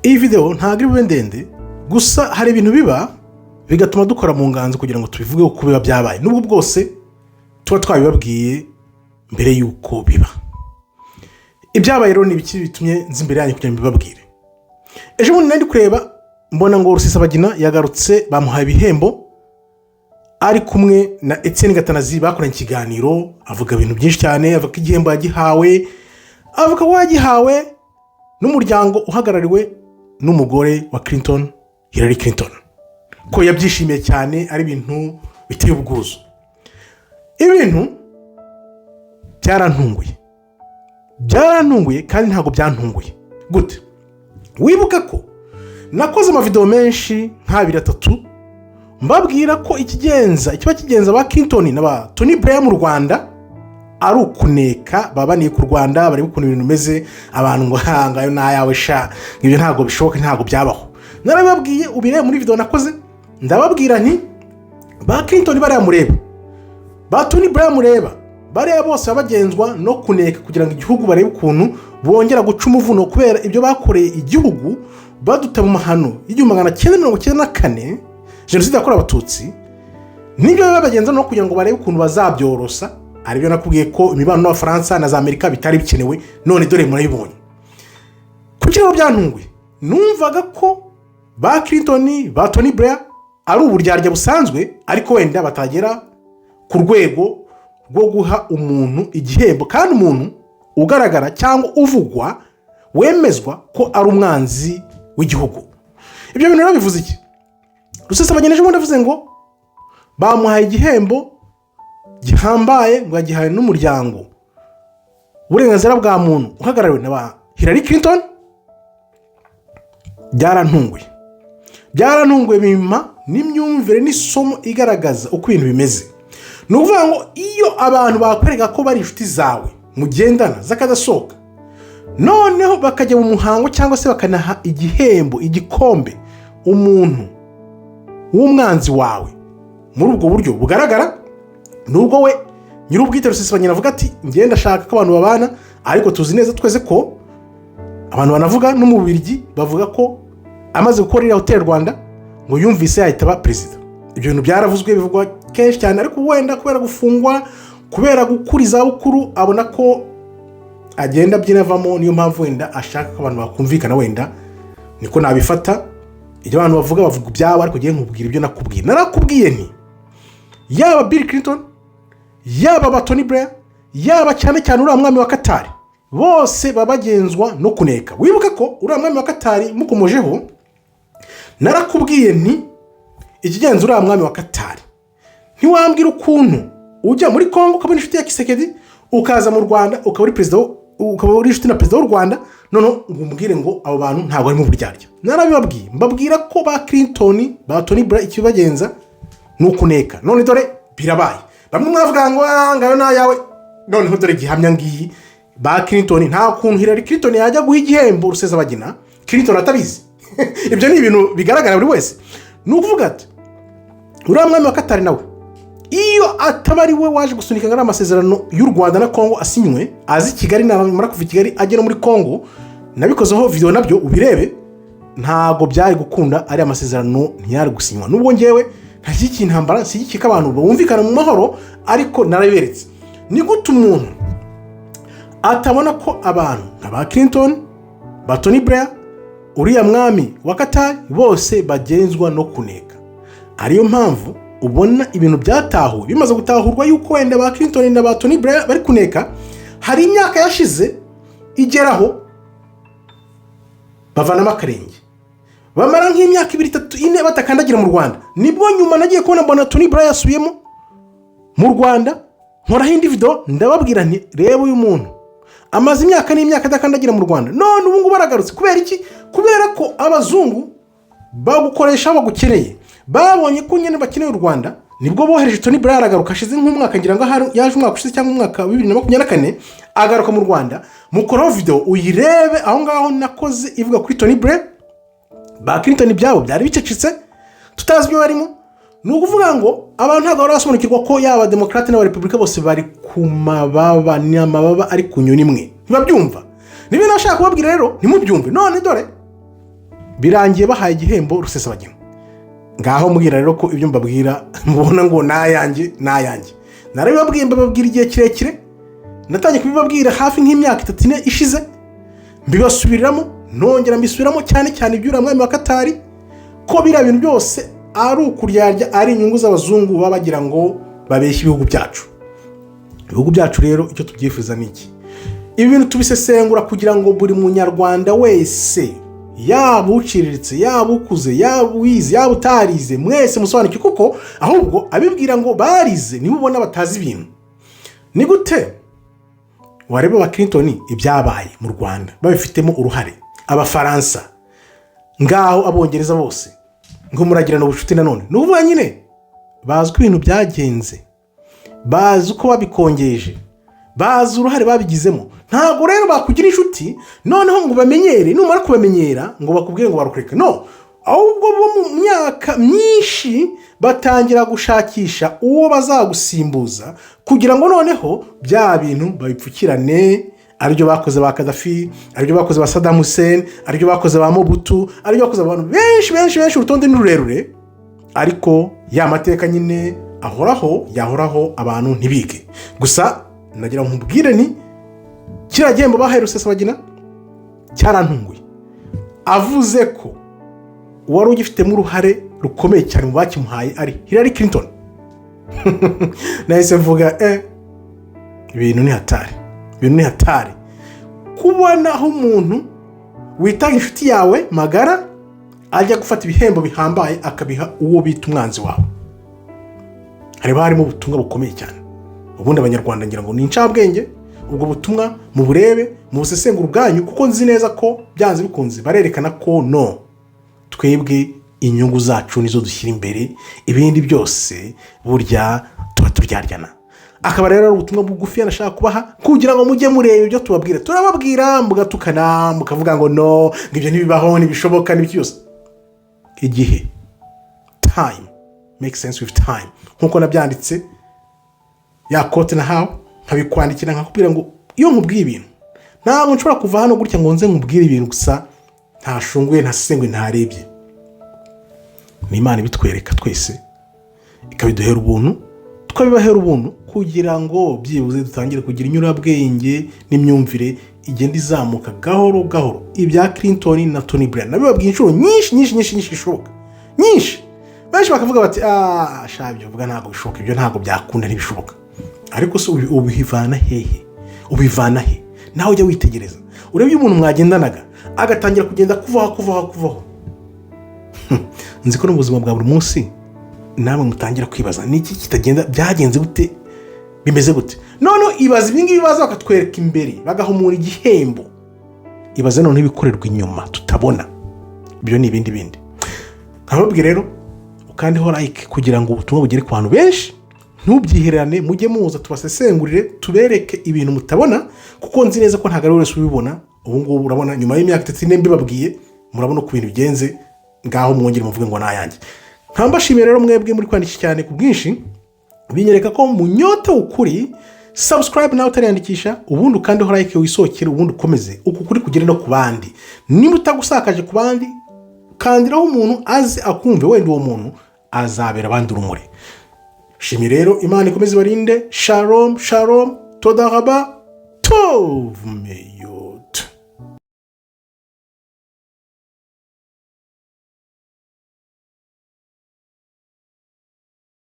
iyi video ntabwo iri ndende gusa hari ibintu biba bigatuma dukora mu nganzo kugira ngo tubivuge uko biba byabaye nubwo bwose tuba twabibabwiye mbere yuko biba. Ibyabaye rero ni ibiki bitumye nzi imbere yanyu kugira ngo mbibabwire. Ejo bundi nari kureba mbona ngo Rusesabagina yagarutse bamuhaye ibihembo ari kumwe na Etienne Gatanazi bakoranye ikiganiro avuga ibintu byinshi cyane, avuga igihembo yagihawe, avuga wagihawe n'umuryango uhagarariwe n'umugore wa Clinton, Hillary Clinton, ko yabyishimiye cyane ari ibintu biteye ubwuzu. Ibintu byarantunguye kandi ntabwo byantunguye. Gute? Wibuka ko nakoze amavideo menshi nka 2-3 mbabwira ko ikiba kigenza ba Clinton na ba Tony Blair mu Rwanda ari ukuneka babaniye ku Rwanda bari ukuntu ibintu bimeze abantu ngo hangayo nayawe sha ibyo ntabwo bishoboka ntabwo byabaho. Narababwiye ubire muri video nakoze ndababwira nti ba Clinton bari amureba ba Tony Blair mureba bari bose abagenzwa no kuneka kugira ngo igihugu barebe ukuntu bongera guca umuvuno kubera ibyo bakoreye igihugu baduta mu mahano y'1994 jenoside yakorewe abatutsi. Nibyo babagenza no kugira ngo barebe ukuntu bazabyorosa aribyo nakubwiye ko imibano n'Abafaransa na za Amerika bitari bikenewe none dore murabibonye. Kuki rero byantunguye? Numvaga ko ba Clinton ba Tony Blair ari uburyarya busanzwe ariko wenda batagera ku rwego rwo guha umuntu igihembo kandi umuntu ugaragara cyangwa uvugwa wemezwa ko ari umwanzi w'igihugu. Ibyo bintu rero bivuze iki? Rusesabagina ejo bundi avuze ngo bamuhaye igihembo gihambaye ngo yagihaye n'umuryango uburenganzira bwa muntu uhagarariwe na ba Hillary Clinton. Byarantunguye bimpa n'imyumvire n'isomo igaragaza uko ibintu bimeze. Ni ukuvuga ngo iyo abantu bakwereka ko bari inshuti zawe mugendana zakadasohoka noneho bakajya mu muhango cyangwa se bakanaha igihembo igikombe umuntu w'umwanzi wawe muri ubwo buryo bugaragara, nubwo we nyir'ubwite Rusesabagina avuga ati ngenda shaka ko abantu babana ariko tuzi neza twese ko abantu banavuga no mu Bubiligi bavuga ko amaze gukorera Hotel Rwanda ngo yumvise yahita ba president. Ibyo bintu byaravuzwe bivugwa kenshi cyane ariko wenda kubera gufungwa kubera gukuriza bukuru abona ko agenda byinavamo niyo mpamvu wenda ashaka ko abantu bakumvikana wenda niko nabifata. Ibyo abantu bavuga byabo ariko giye nkubwira ibyo nakubwiye. Narakubwiye nti yaba Bill Clinton yaba ba Tony Blair yaba cyane uriya mwami wa Qatar bose babagenzwa no kuneka. Wibuka ko uriya mwami wa Qatar mukomojeho narakubwiye nti ikigenza uriya mwami wa Qatar ntiwambwira ukuntu ujya muri Kongo ukabona inshuti ya Kisekedi ukaza mu Rwanda ukaba uri inshuti na perezida w'u Rwanda none ngumbwire ngo abo bantu ntabwo ari mu buryarya. Narabibabwiye mbabwira ko ba Clinton ba Tony Blair ikibagenza nukuneka none dore birabaye. Bamwe mwavuga ngo ngayo nayawe none dore gihamya ngiyi ba Clinton nta kuntu Hillary Clinton yajya guha igihembo Rusesabagina Clinton atabizi. Ibyo ni ibintu bigaragara buri wese. Nukuvuga ati uriya mwami wa Qatar nawe iyo atabari we waje gusunika ngana amasezerano y'u Rwanda na Kongo asinywe azi Kigali namara kuva Kigali agera muri Kongo nabikozeho video nabyo ubirebe ntago byari gukunda ari amasezerano ntiyari gusinywa. Nubwo ngewe ntashiki intambara siki abantu bumvikana mu mahoro ariko naraberetse ni gute umuntu atabona ko abantu nk'aba Clinton ba Tony Blair uriya mwami wa Qatar bose bagenzwa no kuneka. Ariyo mpamvu ubona ibintu byatahuwe bimaze gutahurwa yuko wenda ba Clinton na ba Tony Blair bari kuneka. Hari imyaka yashize igeraho bavana makarenge bamara nk'imyaka 2-3-4 batakandagira mu Rwanda. Nibwo nyuma nagiye kubona mbona Tony Blair yasubiyemo mu Rwanda nkora hindi video ndababwira nti reba uyu muntu amaze imyaka n'imyaka adakandagira mu Rwanda none ubu ngo baragarutse. Kubera iki? Kubera ko abazungu bagukoresha bagukeneye babonye ko nyene bakeneye u Rwanda nibwo bohereje Tony Blair aragaruka ashize nk'umwaka ngira ngo yaje umwaka ushize cyangwa umwaka 2024 agaruka mu Rwanda mukora video uyirebe aho ngaho nakoze ivuga kuri Tony Blair ba Clinton byabo byari bicecitse tutazi byo barimo. Nukuvuga ngo abantu ntabwo barasobanukirwa ko yaba Democrate na Republika bose bari ku mababa n'amababa ari ku nyoni imwe. Ntibabyumva. Niba nashaka kubabwira rero ntimubyumve. None dore birangiye bahaye igihembo Rusesabagina. Ngaho mbwira rero ko ibyo mbabwira mubona ngo nayanjye narabibabwiye mbabwira igihe kirekire, natangiye kubibabwira hafi nk'imyaka 3 ishize, mbibasubiriramo nongera mbisubiramo cyane iby'uriya mwami wa Katari, ko biriya bintu byose ari ukuryarya, ari inyungu z'abazungu baba bagira ngo babeshye ibihugu byacu rero icyo tubyifuza ni iki? Ibi bintu tubisesengura kugira ngo buri munyarwanda wese, yaba uciriritse, yaba ukuze, yaba uwize, yaba utarize, mwese musobanukirwe, kuko ahubwo abibwira ngo barize nibo ubona batazi ibintu. Ni gute wareba ba Clinton ibyabaye mu Rwanda babifitemo uruhare, Abafaransa, ngaho Abongereza bose ngo muragirana ubucuti nanone, n'uvuga nyine bazi ko ibintu byagenze, bazi uko babikongeje, bazi uruhare babigizemo. Ntabwo rero bakugira inshuti noneho ngo bamenyere, numara kubamenyera ngo bakubwire ngo barukureka. No, ahubwo bo mu myaka myinshi batangira gushakisha uwo bazagusimbuza kugira ngo noneho bya bintu babipfukirane. Aribyo bakoze ba Gaddafi, aribyo bakoze ba Saddam Hussein, aribyo bakoze ba Mobutu, aribyo bakoze abantu benshi urutonde n'ururerure. Ariko ya mateka nyine yahoraho abantu ntibige. Gusa nagira nkubwire ni kiriya gihembo bahaye Rusesabagina cyarantunguye, avuze ko wari ugifitemo uruhare rukomeye cyane mu bakimuhaye ari Hillary Clinton. Nahise mvuga ibintu ni hatari kubona aho umuntu witanga inshuti yawe magara ajya gufata ibihembo bihambaye akabiha uwo bita umwanzi wawe. Harimo ubutumwa bukomeye cyane. Ubundi abanyarwanda ngira ngo ni incabwenge, ubwo butumwa mu burebe mu busesengura ubwanyu, kuko nzi neza ko byanze bikunze barerekana ko no, twebwe inyungu zacu nizo dushyira imbere, ibindi byose burya tuba turyaryana. Akaba rero ari ubutumwa bugufi nashaka kubaha kugira ngo mujye mureba ibyo tubabwira. Turababwira mugatukana mukavuga ngo no, ngibyo ntibibaho, ntibishoboka, n'ibiki byose. Igihe time makes sense with time, nkuko nabyanditse ya kote nahawe nkabikwandikira nkakubwira ngo iyo nkubwiye ibintu ntabwo nshobora kuva hano gutya ngo nze nkubwire ibintu gusa ntashunguye, ntasengwe, ntarebye. Ni Imana ibitwereka twese ikabiduhera ubuntu, tukabibahera ubuntu kugira ngo byibuze dutangire kugira inyurabwenge n'imyumvire igenda izamuka gahoro. Ibya Clinton na Tony Blair nabibabwiye inshuro nyinshi ishoboka, nyinshi. Benshi bakavuga bati shabyo vuga ntabwo bishoboka, ibyo ntabwo byakunda, ntibishoboka. Ariko se ubivana he? Nawe ujya witegereza urebye umuntu mwagendanaga agatangira kugenda kuvaho. Nzi ko n'ubuzima bwa buri munsi namwe mutangira kwibaza niki kitagenda, byagenze gute, bimeze gute. None ibaza ibingibi baza bakatwereka imbere bagahumura igihembo, ibaze none ibikorerwa inyuma tutabona. Ibyo ni ibindi. Nkababwira rero ukandeho like kugira ngo ubutumwa bugere ku bantu benshi, ntubyihererane, mujye muza tubasesengurire, tubereke ibintu mutabona, kuko nzi neza ko ntago ari wese ubibona. Ubu ngubu urabona nyuma y'imyaka 3 mbibabwiye, murabona ko ibintu bigenze. Ngaho mwongere muvuge ngo nayanjye. Nkambashimira rero mwebwe muri kwandikira cyane ku bwinshi, binyereka ko munyota ukuri. Subscribe nawe utariyandikisha, ubundi ukandeho like wisokere, ubundi ukomeze uku kuri kugera no ku bandi. Niba utagusakaje ku bandi, kandiraho umuntu azi akumve, wenda uwo muntu azabera abandi urumuri. Shimi rero, Imana ikomeze barinde. Shalom, todaraba, tovme.